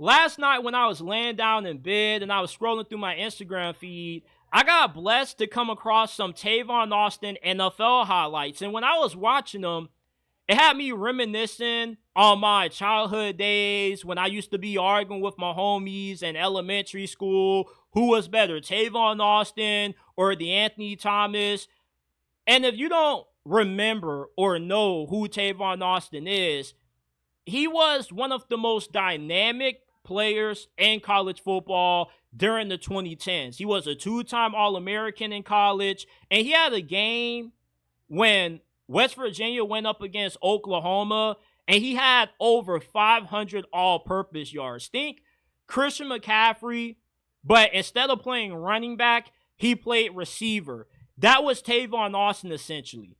last night when I was laying down in bed and I was scrolling through my Instagram feed, I got blessed to come across some Tavon Austin NFL highlights. And when I was watching them, it had me reminiscing on my childhood days when I used to be arguing with my homies in elementary school. Who was better, Tavon Austin or the Anthony Thomas? And if you don't remember or know who Tavon Austin is, he was one of the most dynamic players in college football during the 2010s. He was a two-time All-American in college, and he had a game when West Virginia went up against Oklahoma, and he had over 500 all-purpose yards. Think Christian McCaffrey, but instead of playing running back, he played receiver. That was Tavon Austin, essentially.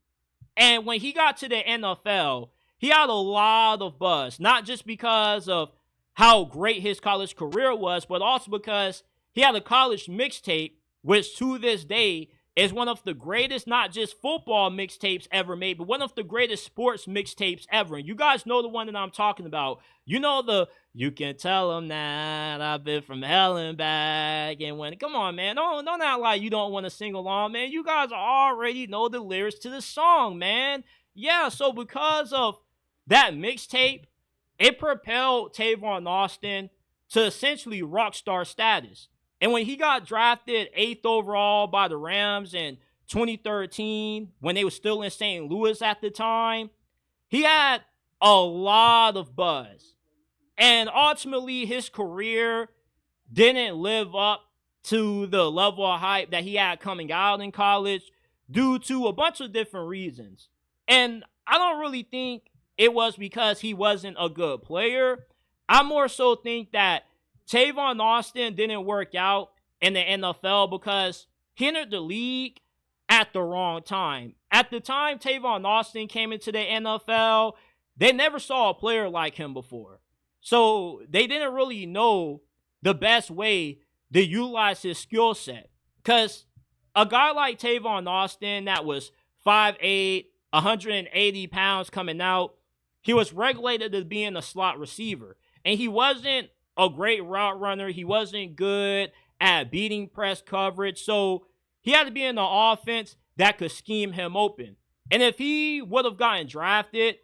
And when he got to the NFL, he had a lot of buzz, not just because of how great his college career was, but also because he had a college mixtape, which to this day is one of the greatest, not just football mixtapes ever made, but one of the greatest sports mixtapes ever. And you guys know the one that I'm talking about. You know you can tell them that I've been from hell and back. And when, come on, man, don't act like you don't want to sing along, man. You guys already know the lyrics to the song, man. Yeah, so because of that mixtape, it propelled Tavon Austin to essentially rock star status. And when he got drafted 8th overall by the Rams in 2013, when they were still in St. Louis at the time, he had a lot of buzz. And ultimately, his career didn't live up to the level of hype that he had coming out in college due to a bunch of different reasons. And I don't really think it was because he wasn't a good player. I more so think that Tavon Austin didn't work out in the NFL because he entered the league at the wrong time. At the time Tavon Austin came into the NFL, they never saw a player like him before. So they didn't really know the best way to utilize his skill set. Because a guy like Tavon Austin that was 5'8", 180 pounds coming out, he was regulated as being a slot receiver. And he wasn't a great route runner. He wasn't good at beating press coverage. So he had to be in the offense that could scheme him open. And if he would have gotten drafted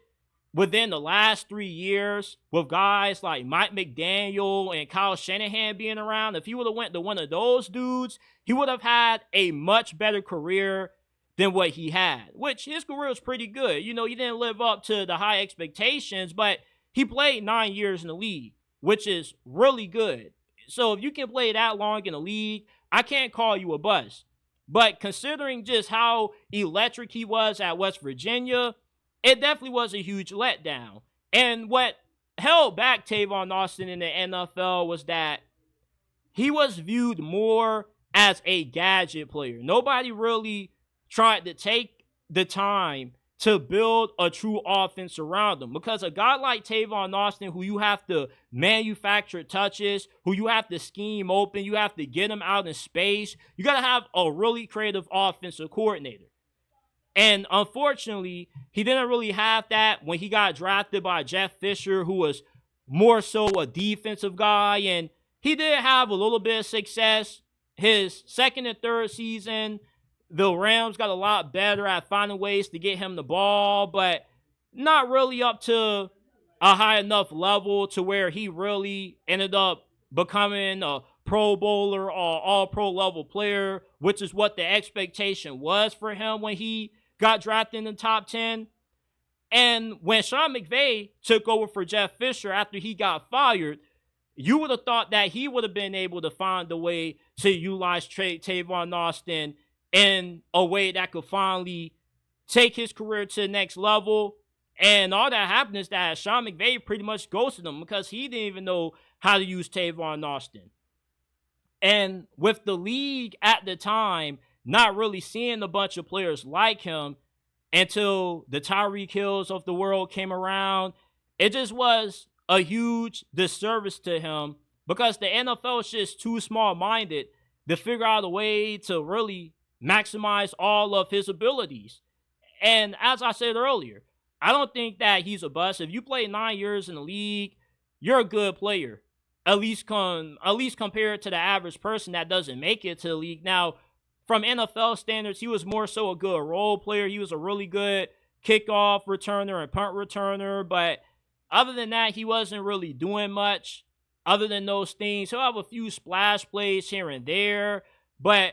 within the last 3 years with guys like Mike McDaniel and Kyle Shanahan being around, if he would have went to one of those dudes, he would have had a much better career than what he had, which his career was pretty good. You know, he didn't live up to the high expectations, but he played 9 years in the league, which is really good. So if you can play that long in the league, I can't call you a bust. But considering just how electric he was at West Virginia, it definitely was a huge letdown. And what held back Tavon Austin in the NFL was that he was viewed more as a gadget player. Nobody really tried to take the time to build a true offense around him. Because a guy like Tavon Austin, who you have to manufacture touches, who you have to scheme open, you have to get him out in space, you got to have a really creative offensive coordinator. And unfortunately, he didn't really have that when he got drafted by Jeff Fisher, who was more so a defensive guy. And he did have a little bit of success. His second and third season, the Rams got a lot better at finding ways to get him the ball, but not really up to a high enough level to where he really ended up becoming a Pro Bowler or all-pro level player, which is what the expectation was for him when he got drafted in the top 10. And when Sean McVay took over for Jeff Fisher after he got fired, you would have thought that he would have been able to find a way to utilize Tavon Austin in a way that could finally take his career to the next level. And all that happened is that Sean McVay pretty much ghosted him because he didn't even know how to use Tavon Austin. And with the league at the time not really seeing a bunch of players like him until the Tyreek Hills of the world came around, it just was a huge disservice to him because the NFL is just too small-minded to figure out a way to really maximize all of his abilities. And as I said earlier, I don't think that he's a bust. If you play 9 years in the league, you're a good player. at least compared to the average person that doesn't make it to the league. Now, from NFL standards, he was more so a good role player. He was a really good kickoff returner and punt returner, but other than that, he wasn't really doing much other than those things. He'll have a few splash plays here and there, but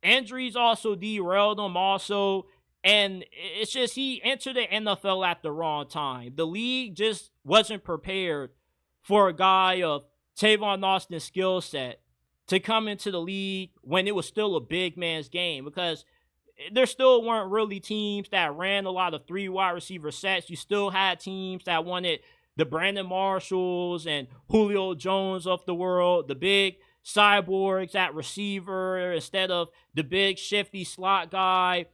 injuries also derailed him also. And it's just he entered the NFL at the wrong time. The league just wasn't prepared for a guy of Tavon Austin's skill set to come into the league when it was still a big man's game, because there still weren't really teams that ran a lot of 3 wide receiver sets. You still had teams that wanted the Brandon Marshalls and Julio Jones of the world, the big cyborgs at receiver instead of the big shifty slot guy.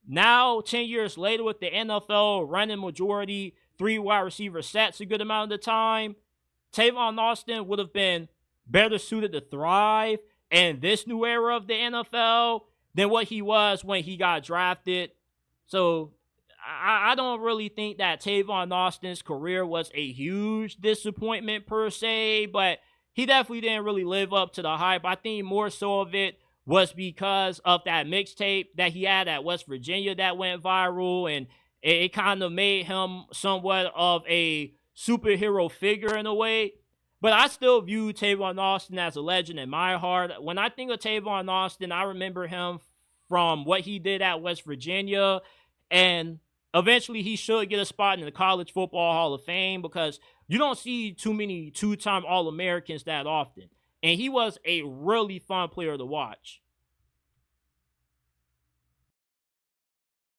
Now, 10 years later, with the NFL running majority 3 wide receiver sets a good amount of the time, Tavon Austin would have been better suited to thrive in this new era of the NFL than what he was when he got drafted. So I don't really think that Tavon Austin's career was a huge disappointment per se, but he definitely didn't really live up to the hype. I think more so of it was because of that mixtape that he had at West Virginia that went viral, and it kind of made him somewhat of a superhero figure in a way. But I still view Tavon Austin as a legend in my heart. When I think of Tavon Austin, I remember him from what he did at West Virginia, and eventually he should get a spot in the College Football Hall of Fame, because you don't see too many 2-time All-Americans that often. And he was a really fun player to watch.